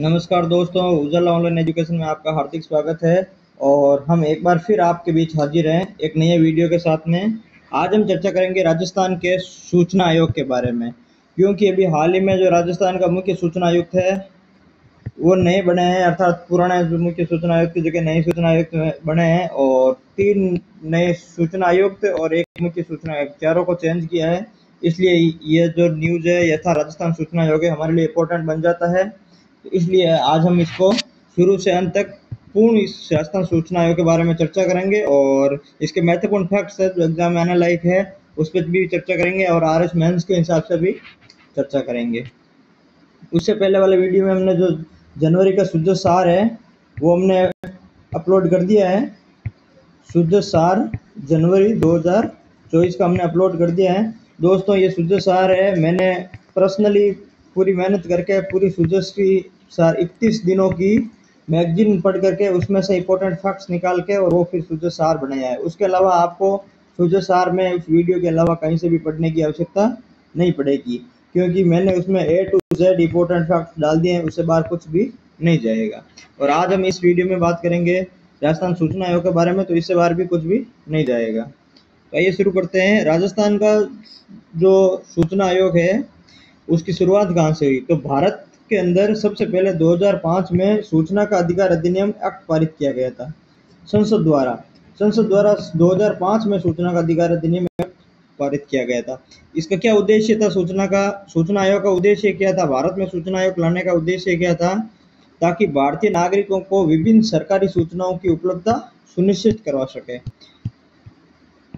नमस्कार दोस्तों, उजाला online education में आपका हार्दिक स्वागत है। और हम एक बार फिर आपके बीच हाजिर हैं एक नए वीडियो के साथ में। आज हम चर्चा करेंगे राजस्थान के सूचना आयोग के बारे में, क्योंकि अभी हाल ही में जो राजस्थान का मुख्य सूचना आयुक्त है वो नए बने हैं, अर्थात पुराने जो मुख्य सूचना आयुक्त की जगह नए सूचना आयुक्त बने हैं और 3 नए सूचना आयुक्त और एक मुख्य सूचना आयुक्त, चारों को चेंज किया है। इसलिए ये जो न्यूज़ है यथा राजस्थान सूचना आयोग है हमारे लिए इम्पोर्टेंट बन जाता है। तो इसलिए आज हम इसको शुरू से अंत तक पूर्ण इस राजस्थान सूचना आयोग के बारे में चर्चा करेंगे और इसके महत्वपूर्ण फैक्ट्स है जो एग्जाम में आने लायक है उस पर भी चर्चा करेंगे और आरएस मेंस के हिसाब से भी चर्चा करेंगे। उससे पहले वाले वीडियो में हमने जो जनवरी का शुद्ध सार है वो हमने अपलोड कर दिया है। शुद्ध सार जनवरी 2024 का हमने अपलोड कर दिया है। दोस्तों ये शुद्ध सार है, मैंने पर्सनली पूरी मेहनत करके पूरी शुद्धश्री सार 31 दिनों की मैगजीन पढ़ करके उसमें से इंपॉर्टेंट फैक्ट्स निकाल के और वो फिर शुद्ध सार बनाया है। उसके अलावा आपको शुद्ध सार में उस वीडियो के अलावा कहीं से भी पढ़ने की आवश्यकता नहीं पड़ेगी, क्योंकि मैंने उसमें A to Z important facts डाल दिए हैं, उससे बाहर कुछ भी नहीं जाएगा। और आज हम इस वीडियो में बात करेंगे राजस्थान सूचना आयोग के बारे में, तो इससे बाहर भी कुछ भी नहीं जाएगा। तो आइए शुरू करते हैं। राजस्थान का जो सूचना आयोग है उसकी शुरुआत कहाँ से हुई? तो भारत के अंदर सबसे पहले 2005 में सूचना का अधिकार अधिनियम एक्ट पारित किया गया था संसद द्वारा 2005 में सूचना का अधिकार अधिनियम एक्ट पारित किया गया था। इसका क्या उद्देश्य था? सूचना आयोग का उद्देश्य क्या था? भारत में सूचना आयोग लाने का उद्देश्य क्या था? ताकि भारतीय नागरिकों को विभिन्न सरकारी सूचनाओं की उपलब्धता सुनिश्चित करवा सके,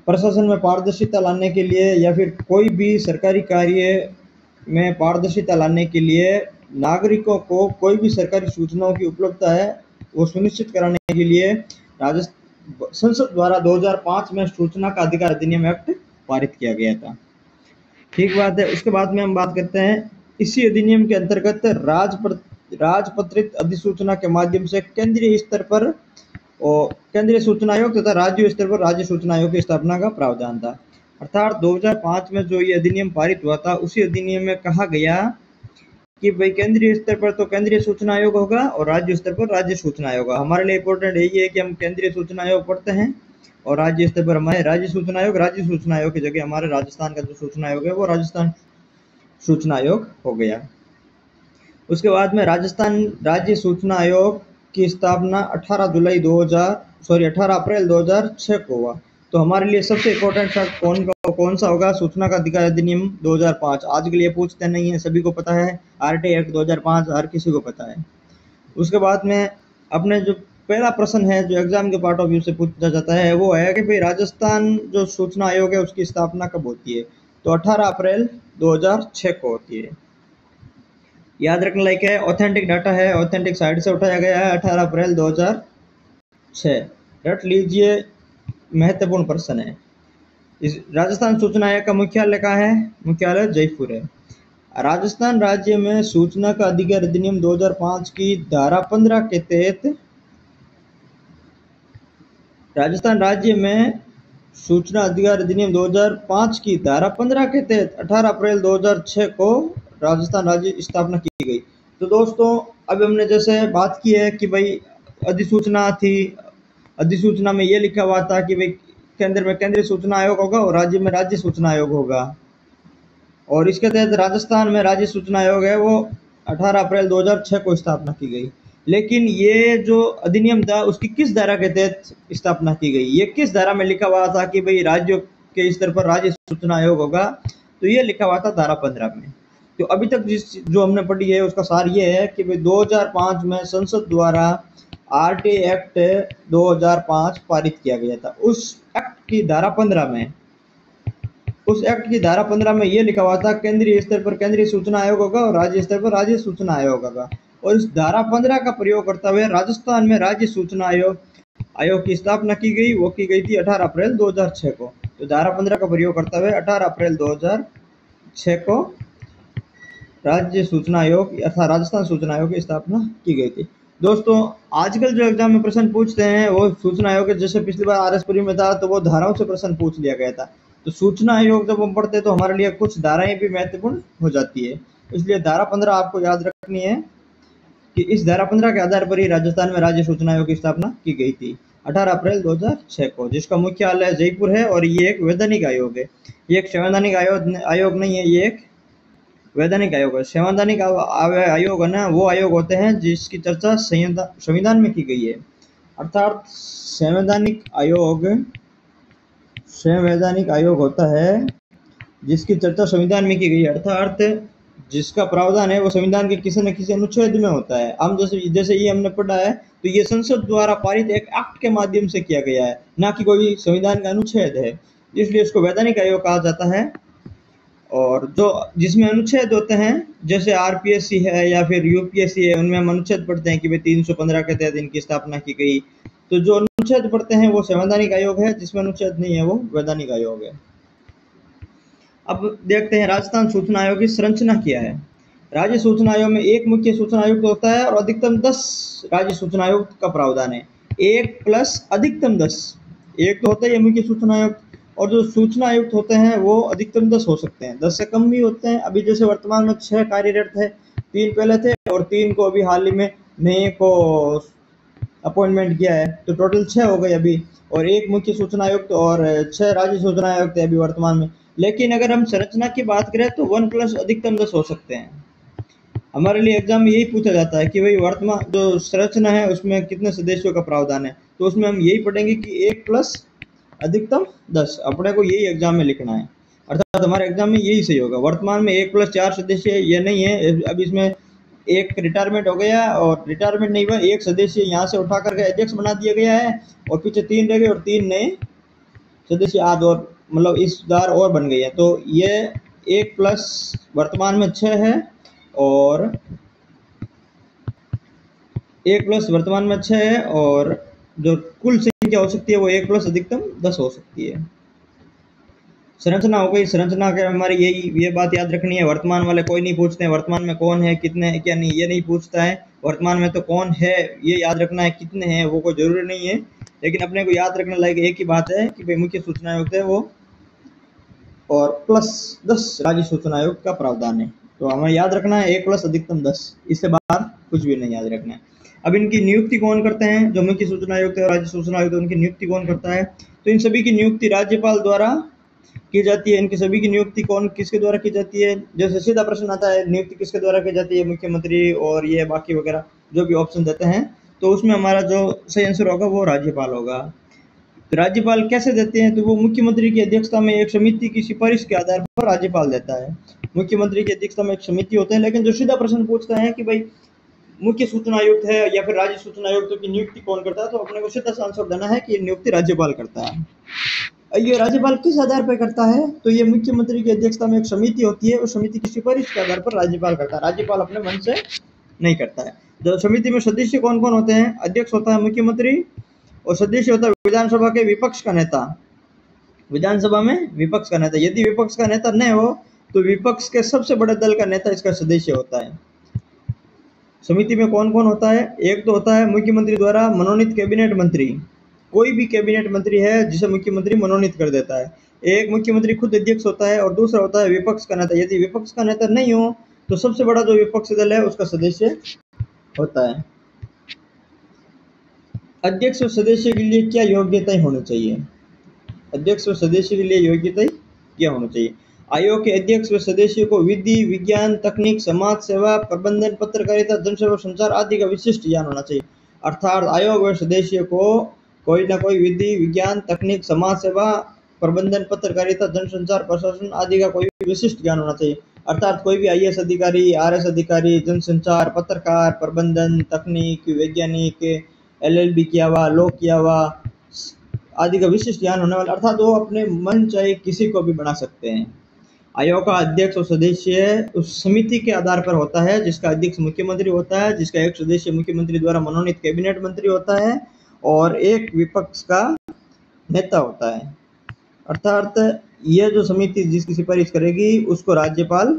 प्रशासन में पारदर्शिता लाने के लिए या फिर कोई भी सरकारी कार्य में पारदर्शिता लाने के लिए नागरिकों को कोई भी सरकारी सूचनाओं की उपलब्धता है वो सुनिश्चित कराने के लिए संसद द्वारा 2005 में सूचना का अधिकार अधिनियम एक्ट पारित किया गया था। ठीक बात है। उसके बाद में हम बात करते हैं इसी अधिनियम के अंतर्गत राजपत्रित अधिसूचना के माध्यम से केंद्रीय स्तर पर और केंद्रीय सूचना आयोग तथा राज्य स्तर पर राज्य सूचना आयोग की स्थापना का प्रावधान था। अर्थात 2005 में जो ये अधिनियम पारित हुआ था उसी अधिनियम में कहा गया कि भाई केंद्रीय स्तर पर तो केंद्रीय सूचना आयोग होगा और राज्य स्तर पर राज्य सूचना आयोग होगा। हमारे लिए इंपॉर्टेंट यही है कि हम केंद्रीय सूचना आयोग पढ़ते हैं और राज्य स्तर पर हमारे राज्य सूचना आयोग की जगह हमारे राजस्थान का जो सूचना आयोग है वो राजस्थान सूचना आयोग हो गया। उसके बाद में राजस्थान राज्य सूचना आयोग की स्थापना 18 अप्रैल 2006 को हुआ। तो हमारे लिए सबसे इम्पोर्टेंट फैक्ट कौन सा होगा? सूचना का अधिकार अधिनियम 2005। आज के लिए पूछते नहीं है, सभी को पता है। आरटी एक्ट 2005 हर किसी को पता है। उसके बाद में अपने जो पहला प्रश्न है जो एग्जाम के पार्ट ऑफ व्यू से पूछा जाता है वो है कि भाई राजस्थान जो सूचना आयोग है उसकी स्थापना कब होती है? तो 18 अप्रैल 2006 को होती है। याद रखने लायक है, ऑथेंटिक डाटा है, ऑथेंटिक साइट से उठाया गया है, 18 अप्रैल 2006। रट लीजिए, महत्वपूर्ण प्रश्न है। इस राजस्थान सूचना आयोग का मुख्यालय कहाँ है? मुख्यालय जयपुर है। राजस्थान राज्य में सूचना का अधिकार अधिनियम 2005 की धारा 15 के तहत राजस्थान राज्य में सूचना अधिकार अधिनियम 2005 की धारा 15 के तहत 18 अप्रैल 2006 को राजस्थान राज्य स्थापना की गई। तो दोस्तों अब हमने जैसे बात की है कि भाई अधिसूचना थी, अधिसूचना में ये लिखा हुआ था कि भाई केंद्र में केंद्रीय सूचना आयोग होगा और राज्य में राज्य सूचना आयोग होगा, और इसके तहत राजस्थान में राज्य सूचना आयोग है वो 18 अप्रैल 2006 को स्थापना की गई। लेकिन ये जो अधिनियम था उसकी किस धारा के तहत स्थापना की गई? ये किस धारा में लिखा हुआ था कि भाई राज्यों के स्तर पर राज्य सूचना आयोग होगा? तो ये लिखा हुआ था धारा 15 में। तो अभी तक जो हमने पढ़ी है उसका सार ये है कि भाई 2005 में संसद द्वारा आरटी एक्ट 2005 पारित किया गया था। उस एक्ट की धारा 15 में ये लिखा हुआ था केंद्रीय स्तर पर केंद्रीय सूचना आयोग होगा और राज्य स्तर पर राज्य सूचना आयोग होगा। और इस धारा 15 का प्रयोग करते हुए राजस्थान में राज्य सूचना आयोग की स्थापना की गई। वो की गई थी 18 अप्रैल 2006 को। तो धारा 15 का प्रयोग करते हुए 18 अप्रैल 2006 को राज्य सूचना आयोग अर्थात राजस्थान सूचना आयोग की स्थापना की गई थी। दोस्तों आजकल जो एग्जाम में प्रश्न पूछते हैं वो सूचना आयोग जैसे पिछली बार आरएसपुरी में था तो वो धाराओं से प्रश्न पूछ लिया गया था। तो सूचना आयोग जब हम पढ़ते हैं तो हमारे लिए कुछ धाराएं भी महत्वपूर्ण हो जाती है, इसलिए धारा 15 आपको याद रखनी है। कि इस धारा 15 के आधार पर ही राजस्थान में राज्य सूचना आयोग की स्थापना की गई थी 18 अप्रैल 2006 को, जिसका मुख्यालय जयपुर है। और ये एक वैधानिक आयोग है, ये एक संवैधानिक आयोग नहीं है, ये एक वैधानिक आयोग है। संवैधानिक आयोग है ना, वो आयोग होते हैं जिसकी चर्चा संविधान में की गई है। अर्थात संवैधानिक आयोग होता है जिसकी चर्चा संविधान में की गई है, अर्थात जिसका प्रावधान है वो संविधान के किसी न किसी अनुच्छेद में होता है। हम जैसे ये हमने पढ़ा है, तो ये संसद द्वारा पारित एक एक्ट के माध्यम से किया गया है, ना कि कोई संविधान का अनुच्छेद है, इसलिए इसको वैधानिक आयोग कहा जाता है। और जो जिसमें अनुच्छेद होते हैं, जैसे आरपीएससी है या फिर यूपीएससी है, उनमें हम अनुच्छेद पढ़ते हैं कि भाई 315 के तहत इनकी स्थापना की गई। तो जो अनुच्छेद पढ़ते हैं वो संवैधानिक आयोग है, जिसमें अनुच्छेद नहीं है वो वैधानिक आयोग है। अब देखते हैं राजस्थान सूचना आयोग की संरचना क्या है। राज्य सूचना आयोग में एक मुख्य सूचना आयुक्त होता है और अधिकतम 10 राज्य सूचना आयुक्त का प्रावधान है। 1 प्लस अधिकतम 10, एक तो होता है ये मुख्य सूचना आयुक्त, और जो सूचना आयुक्त होते हैं वो अधिकतम 10 हो सकते हैं, 10 से कम भी होते हैं। अभी जैसे वर्तमान में 6 कार्यरत है, 3 पहले थे और 3 को अभी हाल ही में नए को अपॉइंटमेंट किया है, तो टोटल 6 हो गए अभी। और एक मुख्य सूचना आयुक्त और 6 राज्य सूचना आयुक्त है अभी वर्तमान में। लेकिन अगर हम संरचना की बात करें तो 1 प्लस अधिकतम 10 हो सकते हैं। हमारे लिए एग्जाम में यही पूछा जाता है कि भाई वर्तमान जो संरचना है उसमें कितने सदस्यों का प्रावधान है, तो उसमें हम यही पढ़ेंगे कि 1 प्लस अधिकतम 10, अपने को यही एग्जाम में लिखना है, अर्थात हमारे एग्जाम में यही सही होगा। वर्तमान में 1 प्लस 4 सदस्य ये नहीं है, अब इसमें एक रिटायरमेंट हो गया और रिटायरमेंट नहीं हुआ, एक सदस्य यहाँ से उठा करके अध्यक्ष बना दिया गया है और पीछे 3 रह गए और 3 नए सदस्य आज और मतलब इस बार और बन गई है। तो ये 1 प्लस वर्तमान में 6 है और 1 प्लस वर्तमान में 6 है, और जो कुल संख्या हो सकती है वो 1 प्लस अधिकतम 10 हो सकती है। संरचना हो गई, संरचना के हमारी ये बात याद रखनी है, वर्तमान वाले कोई नहीं पूछते हैं वर्तमान में कौन है कितने हैं क्या नहीं, ये नहीं पूछता है। वर्तमान में तो कौन है ये याद रखना है, कितने हैं वो कोई जरूरी नहीं है, लेकिन अपने को याद रखने लायक एक ही बात है कि भाई मुख्य सूचना आयुक्त है वो और प्लस 10 राज्य सूचना आयोग का प्रावधान है। तो हमें याद रखना है 1 प्लस अधिकतम 10, इससे बाहर कुछ भी नहीं याद रखना है। अब इनकी नियुक्ति कौन करते हैं, जो मुख्य सूचना आयुक्त है और राज्य सूचना आयुक्त, उनकी नियुक्ति कौन करता है? तो इन सभी की नियुक्ति राज्यपाल द्वारा की जाती है। इनकी सभी की नियुक्ति कौन किसके द्वारा की जाती है? जैसे सीधा प्रश्न आता है नियुक्ति किसके द्वारा की जाती है, मुख्यमंत्री और ये बाकी वगैरह जो भी ऑप्शन देते हैं, तो उसमें हमारा जो सही आंसर होगा वो राज्यपाल होगा। तो राज्यपाल कैसे देते हैं? तो वो मुख्यमंत्री की अध्यक्षता में एक समिति की सिफारिश के आधार पर राज्यपाल देता है। मुख्यमंत्री की अध्यक्षता में एक समिति होते हैं, लेकिन जो सीधा प्रश्न पूछता है कि भाई मुख्य सूचना आयुक्त है या फिर राज्य सूचना आयुक्त की नियुक्ति कौन करता है, तो अपने को सीधा आंसर देना है कि नियुक्ति राज्यपाल करता है। ये राज्यपाल किस आधार पर करता है? तो ये मुख्यमंत्री की अध्यक्षता में एक समिति होती है, उस समिति की सिफारिश के आधार पर राज्यपाल करता है, राज्यपाल अपने मन से नहीं करता है। जो समिति में सदस्य कौन कौन होते हैं? अध्यक्ष होता है मुख्यमंत्री और सदस्य होता है विधानसभा के विपक्ष का नेता। विधानसभा में विपक्ष का नेता, यदि विपक्ष का नेता न हो तो विपक्ष के सबसे बड़े दल का नेता इसका सदस्य होता है। समिति में कौन कौन होता है? एक तो होता है मुख्यमंत्री द्वारा मनोनीत कैबिनेट मंत्री, कोई भी कैबिनेट मंत्री है जिसे मुख्यमंत्री मनोनीत कर देता है। एक मुख्यमंत्री खुद अध्यक्ष होता है और दूसरा होता है विपक्ष का नेता। यदि विपक्ष का नेता नहीं हो तो सबसे बड़ा जो विपक्षी दल है उसका सदस्य होता है। अध्यक्ष और सदस्य के लिए क्या योग्यताएं होनी चाहिए? अध्यक्ष और सदस्य के लिए योग्यताएं क्या होनी चाहिए? आयोग के अध्यक्ष व सदस्य को विधि, विज्ञान, तकनीक, समाज सेवा, प्रबंधन, पत्रकारिता, जनसेवा, संचार आदि का विशिष्ट ज्ञान होना चाहिए। अर्थात आयोग व सदस्य को कोई ना कोई विधि, विज्ञान, तकनीक, समाज सेवा, प्रबंधन, पत्रकारिता, जनसंचार, प्रशासन आदि का कोई भी विशिष्ट ज्ञान होना चाहिए। अर्थात कोई भी आईएएस अधिकारी, आरएस अधिकारी, जनसंचार, पत्रकार, प्रबंधन, तकनीक, वैज्ञानिक, एलएलबी किया हुआ, लॉ किया हुआ आदि का विशिष्ट ज्ञान होने वाला, अर्थात वो अपने मन चाहे किसी को भी बना सकते हैं। आयोग का अध्यक्ष और सदस्य उस समिति के आधार पर होता है, जिसका अध्यक्ष मुख्यमंत्री होता है, जिसका एक सदस्य मुख्यमंत्री द्वारा मनोनीत कैबिनेट मंत्री होता है और एक विपक्ष का नेता होता है। अर्थात यह जो समिति जिसकी सिफारिश करेगी उसको राज्यपाल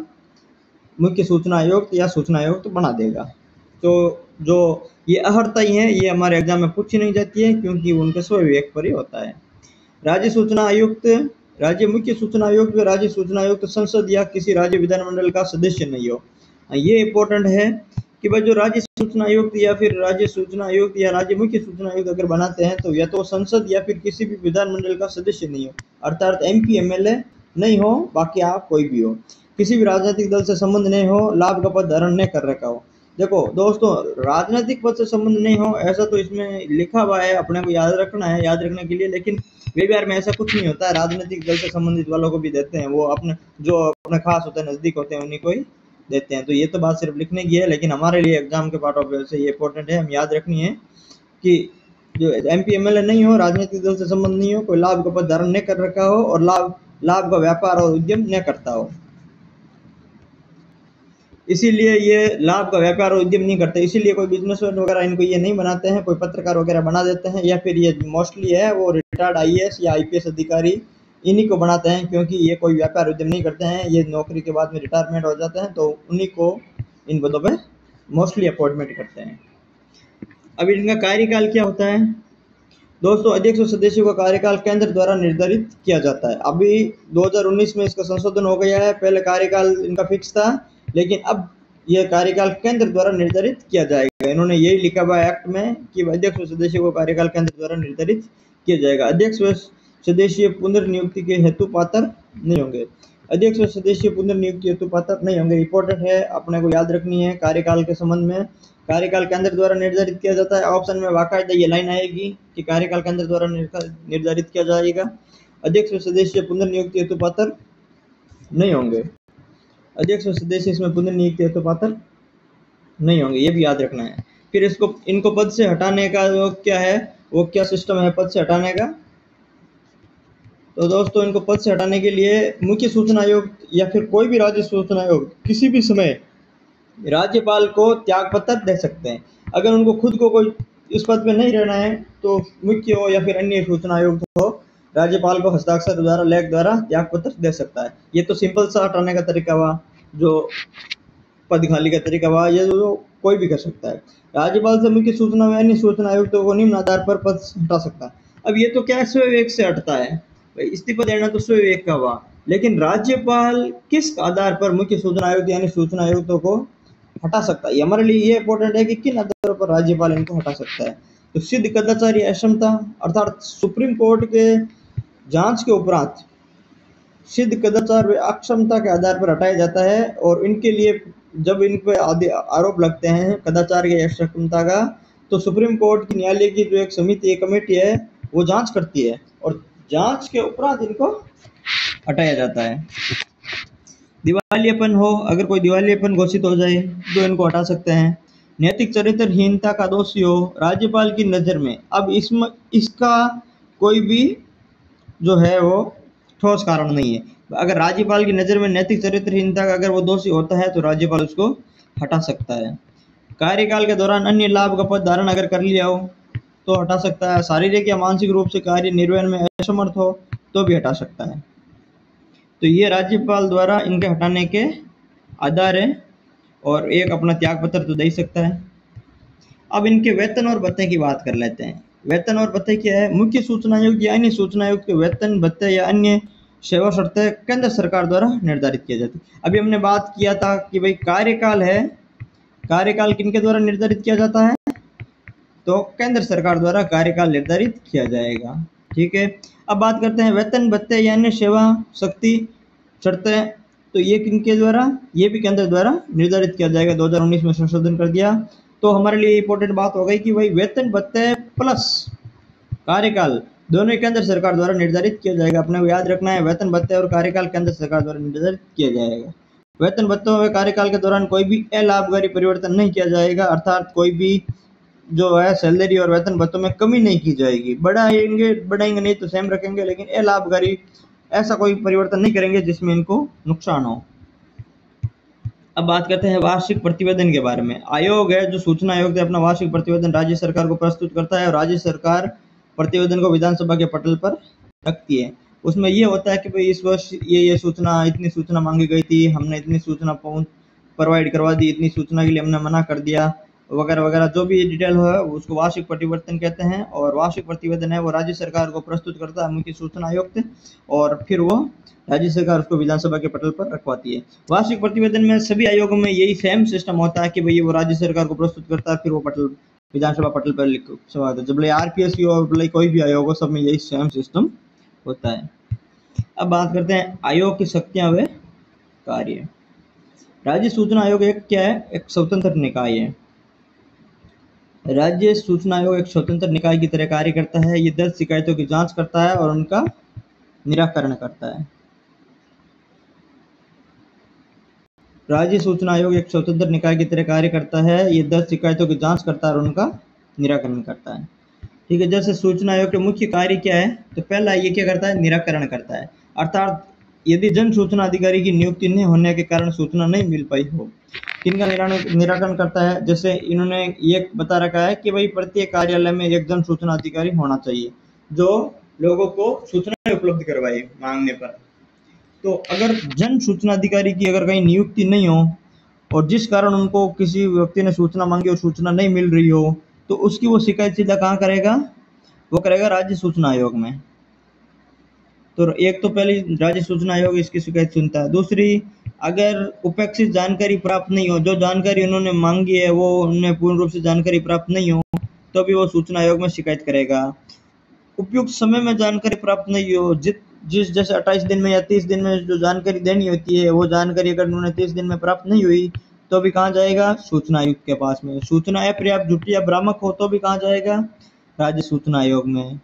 मुख्य सूचना आयुक्त या सूचना आयुक्त बना देगा। तो जो ये अहर्ता ही है ये हमारे एग्जाम में पूछी नहीं जाती है क्योंकि उनके स्वविवेक पर ही होता है। राज्य सूचना आयुक्त, राज्य मुख्य सूचना आयुक्त व राज्य सूचना आयुक्त संसद या किसी राज्य विधानमंडल का सदस्य नहीं हो। ये इंपॉर्टेंट है कि भाई जो राज्य सूचना आयुक्त या फिर राज्य सूचना आयुक्त या राज्य मुख्य सूचना आयुक्त अगर बनाते हैं तो या तो संसद या फिर किसी भी विधानमंडल का सदस्य नहीं हो, अर्थात एमपी एमएलए नहीं हो, बाकी आप कोई भी हो, किसी भी राजनीतिक दल से संबंध नहीं हो, लाभ का पद धारण नहीं कर रखा हो। देखो दोस्तों, राजनीतिक पद से संबंध नहीं हो ऐसा तो इसमें लिखा हुआ है, अपने को याद रखना है, याद रखने के लिए। लेकिन व्यवहार में ऐसा कुछ नहीं होता है, राजनीतिक दल से संबंधित वालों को भी देते हैं, वो अपने जो अपने खास होते हैं, नजदीक होते हैं, उन्हीं को ही देते हैं। तो ये तो बात सिर्फ लिखने की है, लेकिन हमारे लिए एग्जाम के पार्ट ऑफ व्यू से ये इंपॉर्टेंट है, हम याद रखनी है कि जो एमपी एमएलए नहीं हो, राजनीतिक दल से संबंध नहीं हो, कोई लाभ का पद धारण नहीं कर रखा हो और लाभ लाभ का व्यापार और उद्यम न करता हो। इसीलिए ये लाभ का व्यापार और उद्यम नहीं करते, इसीलिए कोई बिजनेसमैन वगैरह इनको ये नहीं बनाते हैं, कोई पत्रकार वगैरह बना देते हैं, या फिर ये मोस्टली है वो रिटायर्ड आईएएस या आईपीएस अधिकारी इन्हीं को बनाते हैं, क्योंकि ये कोई व्यापार उद्यम नहीं करते हैं, ये नौकरी के बाद में रिटायरमेंट हो जाते हैं, तो उन्हीं को इन पदों पर मोस्टली अपॉइंटमेंट करते हैं। अब इनका कार्यकाल क्या होता है दोस्तों? अध्यक्ष और सदस्यों का कार्यकाल केंद्र द्वारा निर्धारित किया जाता है। अभी 2019 में इसका संशोधन हो गया है, पहले कार्यकाल इनका फिक्स था, लेकिन अब यह कार्यकाल केंद्र द्वारा निर्धारित किया जाएगा। इन्होंने यही लिखा हुआ है एक्ट में कि अध्यक्ष और सदस्यों का कार्यकाल केंद्र द्वारा निर्धारित किया जाएगा। अध्यक्ष व सदस्य पुनर्नियुक्ति के हेतु पात्र नहीं होंगे। अध्यक्ष और सदस्य पुनर्नियुक्ति हेतु पात्र नहीं होंगे, इंपॉर्टेंट है, अपने को याद रखनी है। कार्यकाल के संबंध में कार्यकाल केंद्र द्वारा निर्धारित किया जाता है, ऑप्शन में बाकायदा ये लाइन आएगी कि कार्यकाल केंद्र द्वारा निर्धारित किया जाएगा। अध्यक्ष और सदस्य पुनर्नियुक्ति हेतु पात्र नहीं होंगे, अध्यक्ष और सदस्य इसमें पुनर्नियुक्ति हेतु पात्र नहीं होंगे, ये भी याद रखना है। फिर इसको इनको पद से हटाने का वो क्या है, वो क्या सिस्टम है पद से हटाने का? तो दोस्तों, इनको पद से हटाने के लिए मुख्य सूचना आयोग या फिर कोई भी राज्य सूचना आयोग किसी भी समय राज्यपाल को त्याग पत्र दे सकते हैं। अगर उनको खुद को कोई इस पद पे नहीं रहना है तो मुख्य हो या फिर अन्य सूचना आयुक्त हो, राज्यपाल को हस्ताक्षर द्वारा लेख द्वारा त्याग पत्र दे सकता है। ये तो सिंपल सा हटाने का तरीका हुआ, जो पद खाली का तरीका हुआ, ये जो कोई भी कर सकता है। राज्यपाल से मुख्य सूचना व अन्य सूचना आयुक्तों को निम्न आधार पर पद हटा सकता है। अब ये तो क्या स्वविवेक से हटता है, इस्तीफा देना तो स्वविवेक का हुआ, लेकिन राज्यपाल किस आधार पर मुख्य सूचना आयुक्त यानी सूचना आयुक्तों को हटा सकता है? हमारे लिए ये इंपॉर्टेंट है कि किन आधारों पर राज्यपाल इनको हटा सकता है। तो सिद्ध कदाचार या अक्षमता, अर्थात सुप्रीम कोर्ट के जांच के उपरांत सिद्ध कदाचार व अक्षमता के आधार पर हटाया जाता है, और इनके लिए जब इन पर आरोप लगते हैं कदाचार या अक्षमता का, तो सुप्रीम कोर्ट की न्यायालय की जो एक समिति एक कमेटी है वो जांच करती है, और जांच के उपरांत इनको हटाया जाता है। दिवालियापन हो, अगर कोई दिवालियापन घोषित हो जाए तो इनको हटा सकते हैं। नैतिक चरित्रहीनता का दोषी हो राज्यपाल की नज़र में, अब इसमें इसका कोई भी जो है वो ठोस कारण नहीं है। अगर राज्यपाल की नज़र में नैतिक चरित्रहीनता का अगर वो दोषी होता है तो राज्यपाल उसको हटा सकता है। कार्यकाल के दौरान अन्य लाभ का पद धारण अगर कर लिया हो तो हटा सकता है। शारीरिक या मानसिक रूप से कार्य निर्वहन में असमर्थ हो तो भी हटा सकता है। तो ये राज्यपाल द्वारा इनके हटाने के आधार है, और एक अपना त्याग पत्र तो दे ही सकता है। अब इनके वेतन और भत्ते की बात कर लेते हैं। वेतन और भत्ते क्या है? मुख्य सूचना आयुक्त या अन्य सूचना आयुक्त के वेतन भत्ते या अन्य सेवा शर्तें केंद्र सरकार द्वारा निर्धारित किया जाती है। अभी हमने बात किया था कि भाई कार्यकाल है, कार्यकाल किनके द्वारा निर्धारित किया जाता है? तो केंद्र सरकार द्वारा कार्यकाल निर्धारित किया जाएगा, ठीक है। अब बात करते हैं वेतन भत्ते या अन्य सेवा शक्ति शर्तें, तो ये किनके द्वारा? ये भी केंद्र द्वारा निर्धारित किया जाएगा। 2019 में संशोधन कर दिया, तो हमारे लिए इंपॉर्टेंट बात हो गई कि भाई वेतन भत्ते प्लस कार्यकाल दोनों केंद्र सरकार द्वारा निर्धारित किया जाएगा। अपने को याद रखना है, वेतन भत्ते और कार्यकाल केंद्र सरकार द्वारा निर्धारित किया जाएगा। वेतन भत्तों व कार्यकाल के दौरान कोई भी अलाभकारी परिवर्तन नहीं किया जाएगा, अर्थात कोई भी जो है सैलरी और वेतन भत्तों में कमी नहीं की जाएगी। बढ़ाएंगे नहीं तो सेम रखेंगे, लेकिन अलाभकारी ऐसा कोई परिवर्तन नहीं करेंगे जिसमें इनको नुकसान हो। अब बात करते हैं वार्षिक प्रतिवेदन के बारे में। आयोग है जो सूचना आयोग है, अपना वार्षिक प्रतिवेदन राज्य सरकार को प्रस्तुत करता है, और राज्य सरकार प्रतिवेदन को विधानसभा के पटल पर रखती है। उसमें ये होता है कि भाई इस वर्ष ये सूचना, इतनी सूचना मांगी गई थी, हमने इतनी सूचना प्रोवाइड करवा दी, इतनी सूचना के लिए हमने मना कर दिया, वगैरह वगैरह जो भी डिटेल है उसको वार्षिक प्रतिवेदन कहते हैं। और वार्षिक प्रतिवेदन है वो राज्य सरकार को प्रस्तुत करता है मुख्य सूचना आयुक्त, और फिर वो राज्य सरकार उसको विधानसभा के पटल पर रखवाती है। वार्षिक प्रतिवेदन में सभी आयोगों में यही सेम सिस्टम होता है कि भाई वो राज्य सरकार को प्रस्तुत करता है, फिर वो पटल विधानसभा पटल पर लिखवाता है। जब आरपीएस की और कोई भी आयोग हो, सब में यही सेम सिस्टम होता है। अब बात करते हैं आयोग की शक्तियां व कार्य। राज्य सूचना आयोग एक क्या है? एक स्वतंत्र निकाय है। राज्य सूचना आयोग एक स्वतंत्र निकाय की तरह कार्य करता है। ये 10 शिकायतों की जांच करता है और उनका निराकरण करता है। राज्य सूचना आयोग एक स्वतंत्र निकाय की तरह कार्य करता है। ये 10 शिकायतों की जांच करता है और उनका निराकरण करता है। ठीक है, जैसे सूचना आयोग के मुख्य कार्य क्या है? तो पहला ये क्या करता है? निराकरण करता है। अर्थात यदि जन सूचना अधिकारी की नियुक्ति नहीं होने के कारण सूचना नहीं मिल पाई हो, किनका निराकरण करता है? जैसे इन्होंने ये बता रखा है कि भाई प्रत्येक कार्यालय में एक जन सूचना अधिकारी होना चाहिए जो लोगों को सूचना उपलब्ध करवाए मांगने पर। तो अगर जन सूचना अधिकारी की अगर कहीं नियुक्ति नहीं हो और जिस कारण उनको किसी व्यक्ति ने सूचना मांगी और सूचना नहीं मिल रही हो, तो उसकी वो शिकायत सीधा कहाँ करेगा? वो करेगा राज्य सूचना आयोग में। तो एक तो पहले राज्य सूचना आयोग इसकी शिकायत सुनता है। दूसरी, अगर उपेक्षित जानकारी प्राप्त नहीं हो, जो जानकारी उन्होंने मांगी है वो उन्हें पूर्ण रूप से जानकारी प्राप्त नहीं हो, तो भी वो सूचना आयोग में शिकायत करेगा। उपयुक्त समय में जानकारी प्राप्त नहीं हो, जिस जैसे 28 दिन में या 30 दिन में जो जानकारी देनी होती है, वो जानकारी अगर उन्होंने 30 दिन में प्राप्त नहीं हुई तो भी कहाँ जाएगा? सूचना आयुक्त के पास में। सूचना अपर्याप्त, झूठी या भ्रामक हो तो भी कहाँ जाएगा? राज्य सूचना आयोग में।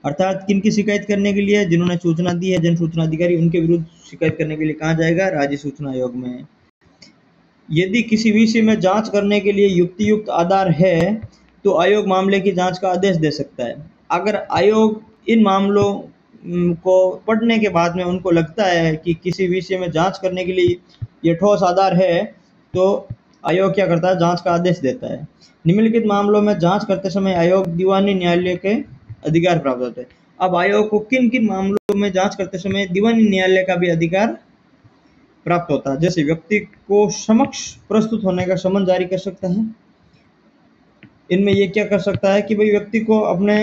अर्थात किनकी शिकायत करने के लिए? जिन्होंने सूचना दी है, जन सूचना अधिकारी, उनके विरुद्ध शिकायत करने के लिए कहाँ जाएगा? राज्य सूचना आयोग में। यदि किसी विषय में जांच करने के लिए युक्तियुक्त आधार है तो आयोग मामले की जांच का आदेश दे सकता है। अगर आयोग इन मामलों को पढ़ने के बाद में उनको लगता है कि किसी विषय में जांच करने के लिए ये ठोस आधार है, तो आयोग क्या करता है? जांच का आदेश देता है। निम्नलिखित मामलों में जांच करते समय आयोग दीवानी न्यायालय के अधिकार प्राप्त होते हैं। अब आयोग को किन किन मामलों में जांच करते समय दीवानी न्यायालय का भी अधिकार प्राप्त होता है? जैसे व्यक्ति को समक्ष प्रस्तुत होने का समन जारी कर सकता है। इनमें ये क्या कर सकता है कि भाई व्यक्ति को अपने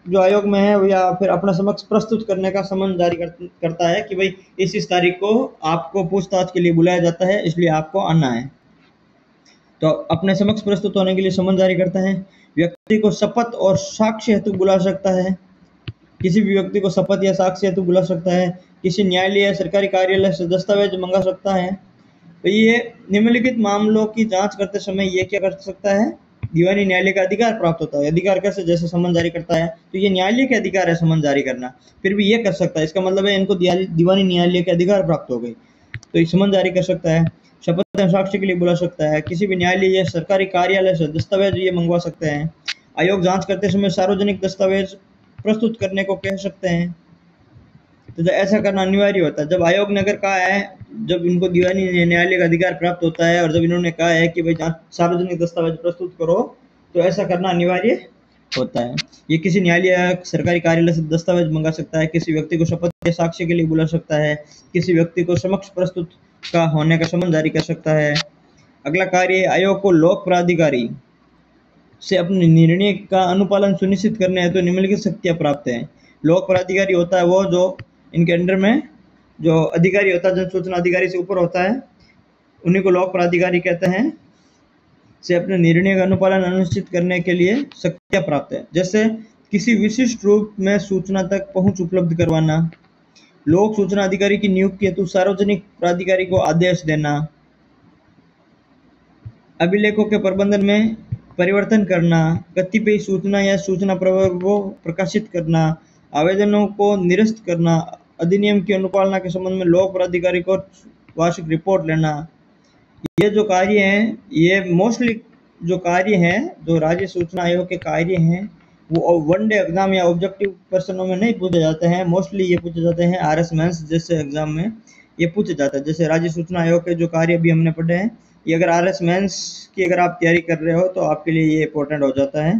जो आयोग में है या फिर अपना समक्ष प्रस्तुत करने का समन जारी करता है कि भाई इस तारीख को आपको पूछताछ के लिए बुलाया जाता है, इसलिए आपको आना है। तो अपने समक्ष प्रस्तुत होने के लिए समन जारी करता है। व्यक्ति को शपथ और साक्ष्य हेतु बुला सकता है। किसी भी व्यक्ति को शपथ या साक्ष्य हेतु बुला सकता है। किसी न्यायालय या सरकारी कार्यालय से दस्तावेज मंगा सकता है। तो ये निम्नलिखित मामलों की जांच करते समय ये क्या कर सकता है? दीवानी न्यायालय का अधिकार प्राप्त होता है। अधिकार कैसे? जैसे समन जारी करता है तो ये न्यायालय के अधिकार है समन जारी करना, फिर भी ये कर सकता है। इसका मतलब है इनको दीवानी न्यायालय के अधिकार प्राप्त हो गई, तो ये समन जारी कर सकता है। शपथ और साक्ष्य के लिए बुला सकता है। किसी भी न्यायालय या सरकारी कार्यालय से दस्तावेज ये मंगवा सकते हैं। आयोग जांच करते समय सार्वजनिक दस्तावेज प्रस्तुत करने को कह सकते हैं। तो ऐसा करना अनिवार्य होता है। जब आयोग ने अगर कहा है, जब इनको दीवानी न्यायालय का अधिकार प्राप्त होता है और जब इन्होंने कहा है कि भाई सार्वजनिक दस्तावेज प्रस्तुत करो, तो ऐसा करना अनिवार्य होता है। ये किसी न्यायालय या सरकारी कार्यालय से दस्तावेज मंगा सकता है। किसी व्यक्ति को शपथ या साक्ष्य के लिए बुला सकता है। किसी व्यक्ति को समक्ष प्रस्तुत का होने का समन जारी कर सकता है। अगला कार्य, आयोग को लोक प्राधिकारी से अपने निर्णय का अनुपालन सुनिश्चित करने हेतु निम्नलिखित शक्तियां प्राप्त हैं। लोक प्राधिकारी होता है वो जो इनके अंडर में जो अधिकारी होता है, जन सूचना अधिकारी से ऊपर होता है, उन्हीं को लोक प्राधिकारी कहते हैं। से अपने निर्णय का अनुपालन सुनिश्चित करने के लिए शक्तियां प्राप्त है। जैसे किसी विशिष्ट रूप में सूचना तक पहुंच उपलब्ध करवाना, लोक सूचना अधिकारी की नियुक्ति हेतु सार्वजनिक प्राधिकारी को आदेश देना, अभिलेखों के प्रबंधन में परिवर्तन करना, कतिपय सूचना या सूचना प्रवर्ग को प्रकाशित करना, आवेदनों को निरस्त करना, अधिनियम की अनुपालना के संबंध में लोक प्राधिकारी को वार्षिक रिपोर्ट लेना। ये जो कार्य हैं, ये मोस्टली जो कार्य हैं, जो राज्य सूचना आयोग के कार्य हैं, वो वनडे एग्जाम या ऑब्जेक्टिव प्रश्नों में नहीं पूछे जाते हैं। मोस्टली ये पूछे जाते हैं RS मेंस जैसे एग्जाम में ये पूछे जाता है। जैसे राज्य सूचना आयोग के जो कार्य भी हमने पढ़े हैं, ये अगर RS मेंस की अगर आप तैयारी कर रहे हो तो आपके लिए ये इंपॉर्टेंट हो जाता है,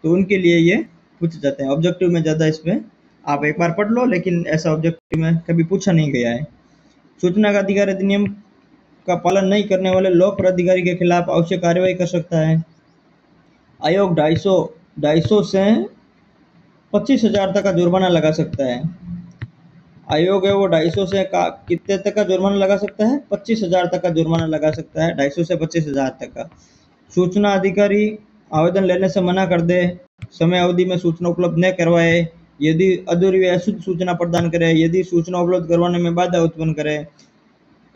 तो उनके लिए ये पूछे जाते हैं। ऑब्जेक्टिव में ज़्यादा इसमें आप एक बार पढ़ लो, लेकिन ऐसा ऑब्जेक्टिव में कभी पूछा नहीं गया है। सूचना का अधिकार अधिनियम का पालन नहीं करने वाले लोक प्राधिकारी के खिलाफ आवश्यक कार्रवाई कर सकता है। आयोग 250 से 25,000 तक का जुर्माना लगा सकता है। आयोग है वो 250 से कितने तक का जुर्माना लगा सकता है? 25,000 तक का जुर्माना लगा सकता है, 250 से 25,000 तक का। सूचना अधिकारी आवेदन लेने से मना कर दे, समय अवधि में सूचना उपलब्ध न करवाए, यदि अधूरी व अशुद्ध सूचना प्रदान करे, यदि सूचना उपलब्ध करवाने में बाधा उत्पन्न करे,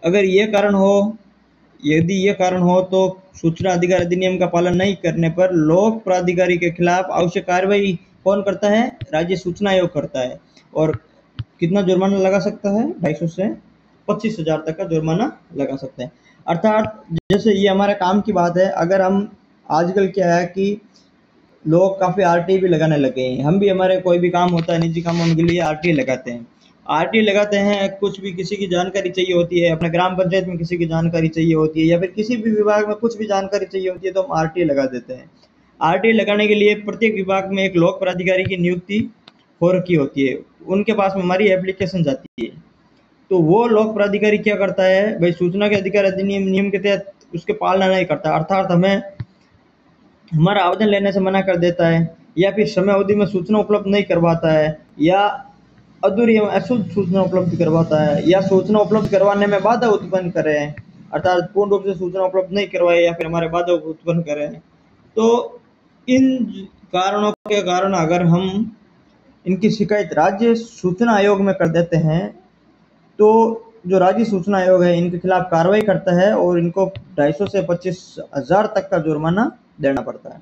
अगर ये कारण हो, यदि ये कारण हो तो सूचना अधिकार अधिनियम का पालन नहीं करने पर लोक प्राधिकारी के खिलाफ आवश्यक कार्रवाई कौन करता है? राज्य सूचना आयोग करता है। और कितना जुर्माना लगा सकता है? 250 से 25,000 तक का जुर्माना लगा सकते हैं। अर्थात जैसे ये हमारे काम की बात है, अगर हम आजकल क्या है कि लोग काफ़ी आरटीआई भी लगाने लगे हैं। हम भी, हमारे कोई भी काम होता है निजी कामों के लिए आरटीआई लगाते हैं। आरटीआई लगाते हैं, कुछ भी किसी की जानकारी चाहिए होती है, अपने ग्राम पंचायत में किसी की जानकारी चाहिए होती है, या फिर किसी भी विभाग में कुछ भी जानकारी चाहिए होती है, तो हम आरटीआई लगा देते हैं। आरटीआई लगाने के लिए प्रत्येक विभाग में एक लोक प्राधिकारी की नियुक्ति हो रखी होती है, उनके पास में हमारी एप्लीकेशन जाती है। तो वो लोक प्राधिकारी क्या करता है भाई, सूचना के अधिकार अधिनियम नियम के तहत उसके पालना नहीं करता, अर्थात हमें हमारा आवेदन लेने से मना कर देता है, या फिर समय अवधि में सूचना उपलब्ध नहीं करवाता है, या अधूरी एवं अशुद्ध सूचना उपलब्ध करवाता है, या सूचना उपलब्ध करवाने में बाधा उत्पन्न करे, अर्थात पूर्ण रूप से सूचना उपलब्ध नहीं करवाए या फिर हमारे बाधा उत्पन्न करे। तो इन कारणों के कारण अगर हम इनकी शिकायत राज्य सूचना आयोग में कर देते हैं, तो जो राज्य सूचना आयोग है इनके खिलाफ कार्रवाई करता है और इनको 250 से 25,000 तक का जुर्माना देना पड़ता है।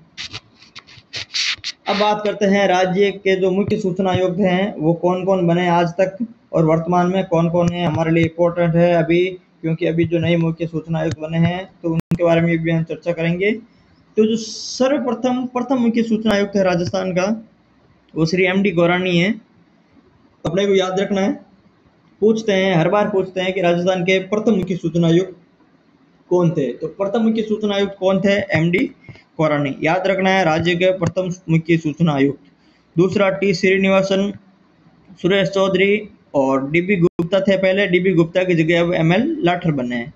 अब बात करते हैं राज्य के जो मुख्य सूचना आयुक्त हैं वो कौन कौन बने आज तक और वर्तमान में कौन कौन है, हमारे लिए इम्पोर्टेंट है अभी, क्योंकि अभी जो नए मुख्य सूचना आयुक्त बने हैं तो उनके बारे में भी हम चर्चा करेंगे। तो जो प्रथम मुख्य सूचना आयुक्त है राजस्थान का, वो श्री MD गौरानी है। अपने को याद रखना है, पूछते हैं, हर बार पूछते हैं कि राजस्थान के प्रथम मुख्य सूचना आयुक्त कौन थे। तो प्रथम मुख्य सूचना आयुक्त कौन थे? MD गौरानी। याद रखना है, राज्य के प्रथम मुख्य सूचना आयुक्त। दूसरा T श्रीनिवासन, सुरेश चौधरी और DB गुप्ता थे पहले, DB गुप्ता की जगह अब ML लाठर बने हैं।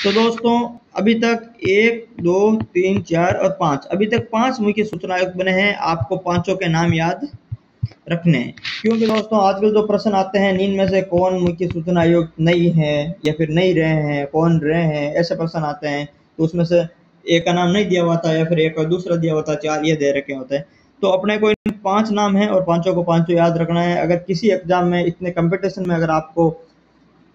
तो दोस्तों अभी तक 1, 2, 3, 4 और 5, अभी तक 5 मुख्य सूचना आयुक्त बने हैं। आपको पांचों के नाम याद रखने हैं, क्योंकि दोस्तों आजकल जो प्रश्न आते हैं इनमें से कौन मुख्य सूचना आयुक्त नहीं है या फिर नहीं रहे हैं, कौन रहे हैं, ऐसे प्रश्न आते हैं। तो उसमें से एक का नाम नहीं दिया हुआ था या फिर एक का दूसरा दिया हुआ था, 4 ये दे रखे होते हैं। तो अपने को इन 5 नाम है और पांचों को पांचों याद रखना है। अगर किसी एग्जाम में, इतने कंपटीशन में अगर आपको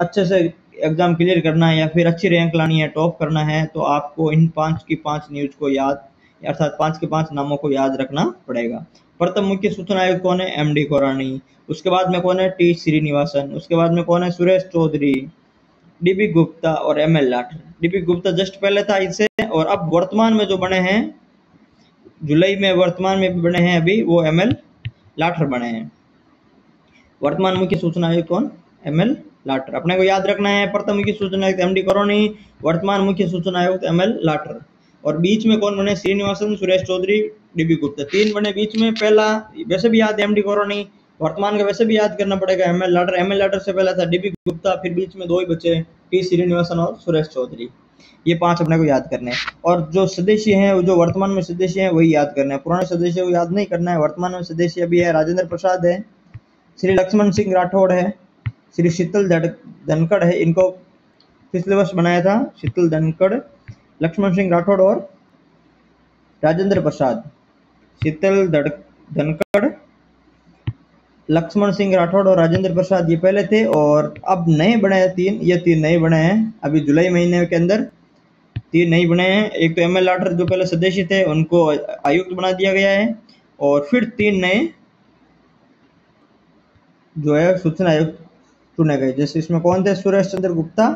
अच्छे से एग्जाम क्लियर करना है या फिर अच्छी रैंक लानी है, टॉप करना है, तो आपको इन 5 की 5 न्यूज को याद, अर्थात 5 के 5 नामों को याद रखना पड़ेगा। प्रथम मुख्य सूचना आयुक्त कौन है? MD गौरानी। उसके बाद में कौन है? T श्रीनिवासन। उसके बाद में कौन है? सुरेश चौधरी, DB गुप्ता और ML Lathar. DB Gupta just पहले था इससे, और अब वर्तमान में जो बने हैं, जुलाई में वर्तमान में बने हैं अभी, वो ML लाठर बने हैं। वर्तमान मुख्य सूचना आयुक्त कौन? ML लाठर। अपने को याद रखना है, प्रथम मुख्य सूचना आयुक्त MD गौरानी, वर्तमान मुख्य सूचना आयुक्त ML लाठर। और बीच में कौन बने? श्रीनिवासन, सुरेश चौधरी, DB गुप्ता, 3 बने बीच में। पहला वैसे भी याद है MD गौरानी, वर्तमान का वैसे भी याद करना पड़ेगा ML लाठर। ML लाठर से पहला था DB गुप्ता, फिर बीच में 2 ही बचे, T श्रीनिवासन और सुरेश चौधरी। ये 5 अपने को याद करने हैं। और जो सदस्य हैं, जो वर्तमान में सदस्य हैं, वही याद करना है, पुराने सदस्य को याद नहीं करना है। वर्तमान में सदस्य अभी है राजेंद्र प्रसाद है, श्री लक्ष्मण सिंह राठौड़ है, श्री शीतल धनखड़ है, इनको पिछले वर्ष बनाया था, शीतल धनखड़, लक्ष्मण सिंह राठौड़ और राजेंद्र प्रसाद। शीतल धनखड़, लक्ष्मण सिंह राठौड़ और राजेंद्र प्रसाद ये पहले थे, और अब नए बने हैं 3, ये 3 नए बने हैं अभी जुलाई महीने के अंदर, 3 नए बने हैं। एक तो ML लाठर जो पहले सदस्य थे उनको आयुक्त बना दिया गया है, और फिर 3 नए जो है सूचना आयुक्त चुने गए। जैसे इसमें कौन थे? सुरेश चंद्र गुप्ता,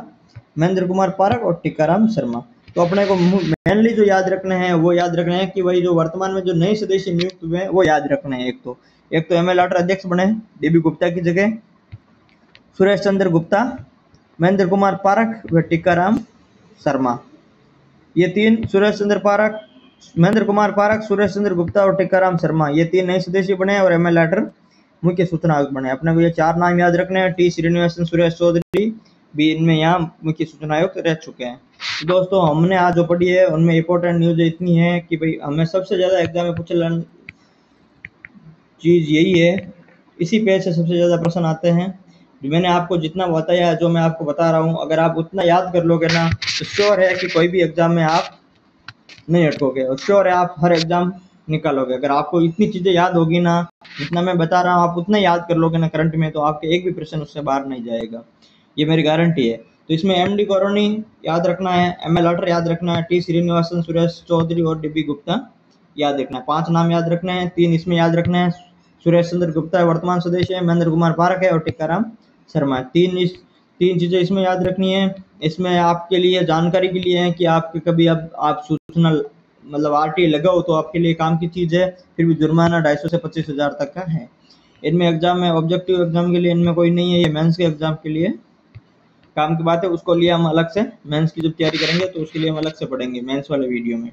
महेंद्र कुमार पारक और टीकाराम शर्मा। तो अपने को मेनली जो याद रखने हैं वो याद रखने हैं कि वही जो वर्तमान में जो नए सदस्य नियुक्त हुए हैं वो याद रखने हैं। एक तो ML लाठर अध्यक्ष बने DB गुप्ता की जगह, सुरेश चंद्र गुप्ता, महेंद्र कुमार पारक व टीकाराम शर्मा। ये 3 सुरेश चंद्र पारक, महेंद्र कुमार पारक, सुरेश चंद्र गुप्ता और टीकाराम शर्मा, ये 3 नए सदस्य बने और ML लाठर मुख्य सूचना आयुक्त बने। अपने को ये 4 नाम याद रखने हैं। T श्रीनिवासन, सुरेश चौधरी भी इनमें यहाँ मुख्य सूचना आयुक्त रह चुके हैं। दोस्तों हमने आज जो पढ़ी है उनमें इंपॉर्टेंट न्यूज़ इतनी है कि भाई हमें सबसे ज़्यादा एग्जाम में पूछे चीज़ यही है, इसी पेज से सबसे ज़्यादा प्रश्न आते हैं। जो मैंने आपको जितना बताया, जो मैं आपको बता रहा हूँ, अगर आप उतना याद कर लोगे ना तो श्योर है कि कोई भी एग्जाम में आप नहीं अटकोगे और श्योर है आप हर एग्जाम निकालोगे। अगर आपको इतनी चीज़ें याद होगी ना, जितना मैं बता रहा हूँ आप उतना याद कर लोगे ना करंट में, तो आपके एक भी प्रश्न उससे बाहर नहीं जाएगा, ये मेरी गारंटी है। तो इसमें एमडी कॉलोनी याद रखना है, एमएल अटर याद रखना है, टी श्रीनिवासन, सुरेश चौधरी और डीबी गुप्ता याद रखना है। 5 नाम याद रखना है, 3 इसमें याद रखना है। सुरेश चंद्र गुप्ता वर्तमान सदस्य है, महेंद्र कुमार पारक है और टीकाराम शर्मा है। 3 चीज़ें इसमें याद रखनी है। इसमें आपके लिए जानकारी के लिए है कि आपके कभी अब आप सूचना मतलब आरटीए लगाओ तो आपके लिए काम की चीज़ है, फिर भी जुर्माना 250 से 25,000 तक का है। इनमें एग्जाम में ऑब्जेक्टिव एग्जाम के लिए इनमें कोई नहीं है, ये मेंस के एग्जाम के लिए काम की बात है। उसको लिए हम अलग से मेंस की जब तैयारी करेंगे तो उसके लिए हम अलग से पढ़ेंगे मेंस वाले वीडियो में।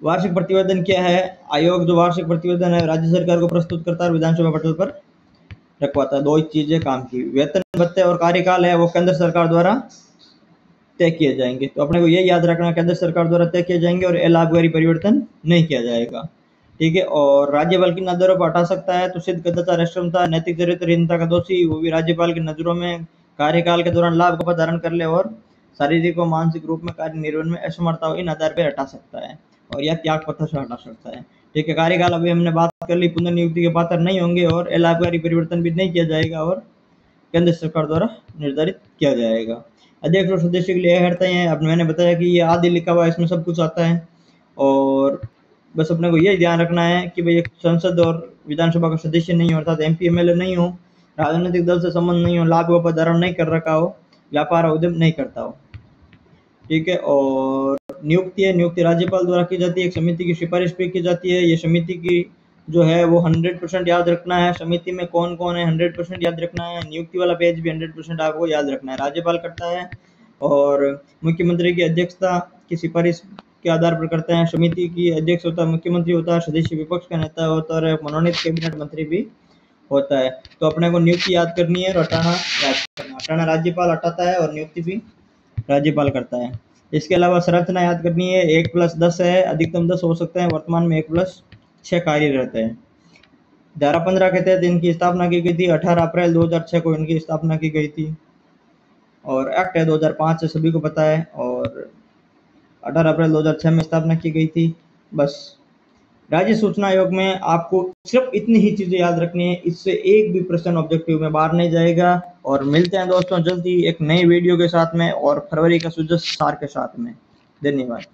वार्षिक प्रतिवेदन क्या है? आयोग जो वार्षिक प्रतिवेदन है राज्य सरकार को प्रस्तुत करता है और विधानसभा पटल पर रखवाता है। 2 ही चीजें काम की, वेतन भत्ते और कार्यकाल है वो केंद्र सरकार द्वारा तय किए जाएंगे। तो अपने को ये याद रखना, केंद्र सरकार द्वारा तय किए जाएंगे और लाभकारी परिवर्तन नहीं किया जाएगा, ठीक है। और राज्यपाल की नजरों पर हटा सकता है तो सिद्ध कदाचार, अक्षमता, नैतिक चरित्रहीनता का दोषी वो भी राज्यपाल की नजरों में कार्यकाल के दौरान लाभ का धारण कर ले और शारीरिक और मानसिक रूप में कार्य निर्वहन में असमर्था हो, इन आधार पर हटा सकता है और या त्याग पत्र से हटा सकता है, ठीक है। कार्यकाल अभी हमने बात कर ली, पुनर्नियुक्ति के पात्र नहीं होंगे और लाभकारी परिवर्तन भी नहीं किया जाएगा और केंद्र सरकार द्वारा निर्धारित किया जाएगा। अध्यक्ष और सदस्य के लिए हरते हैं, अब मैंने बताया कि ये आदि लिखा हुआ है, इसमें सब कुछ आता है। और बस अपने को यही ध्यान रखना है कि भाई एक संसद और विधानसभा का सदस्य नहीं हो, अर्थात एमपी एमएलए नहीं हो, राजनीतिक दल से संबंध नहीं हो, लाभ का धारण नहीं कर रखा हो, व्यापार उद्यम नहीं करता हो, ठीक है। और नियुक्ति है, नियुक्ति राज्यपाल द्वारा की जाती है, एक समिति की सिफारिश पे की जाती है। ये समिति की जो है वो 100% याद रखना है, समिति में कौन कौन है 100% याद रखना है। नियुक्ति वाला पेज भी 100% आपको याद रखना है। राज्यपाल करता है और मुख्यमंत्री की अध्यक्षता की सिफारिश के आधार पर करते हैं। समिति की अध्यक्ष होता है मुख्यमंत्री होता है, सदस्य विपक्ष का नेता होता है और मनोनीत कैबिनेट मंत्री भी होता है। तो अपने को नियुक्ति याद करनी है और हटाना याद करना। हटाना राज्यपाल हटाता है और नियुक्ति भी राज्यपाल करता है। इसके अलावा संरचना याद करनी है, 1+10 है, अधिकतम 10 हो सकते हैं, वर्तमान में 1+6 कार्यरत है। धारा 15 के तहत इनकी स्थापना की गई थी, 18 अप्रैल 2006 को इनकी स्थापना की गई थी और एक्ट है 2005 से सभी को पता है और 18 अप्रैल 2006 में स्थापना की गई थी। बस राज्य सूचना आयोग में आपको सिर्फ इतनी ही चीजें याद रखनी है, इससे एक भी प्रश्न ऑब्जेक्टिव में बाहर नहीं जाएगा। और मिलते हैं दोस्तों जल्दी एक नई वीडियो के साथ में और फरवरी का सुजस सार के साथ में। धन्यवाद।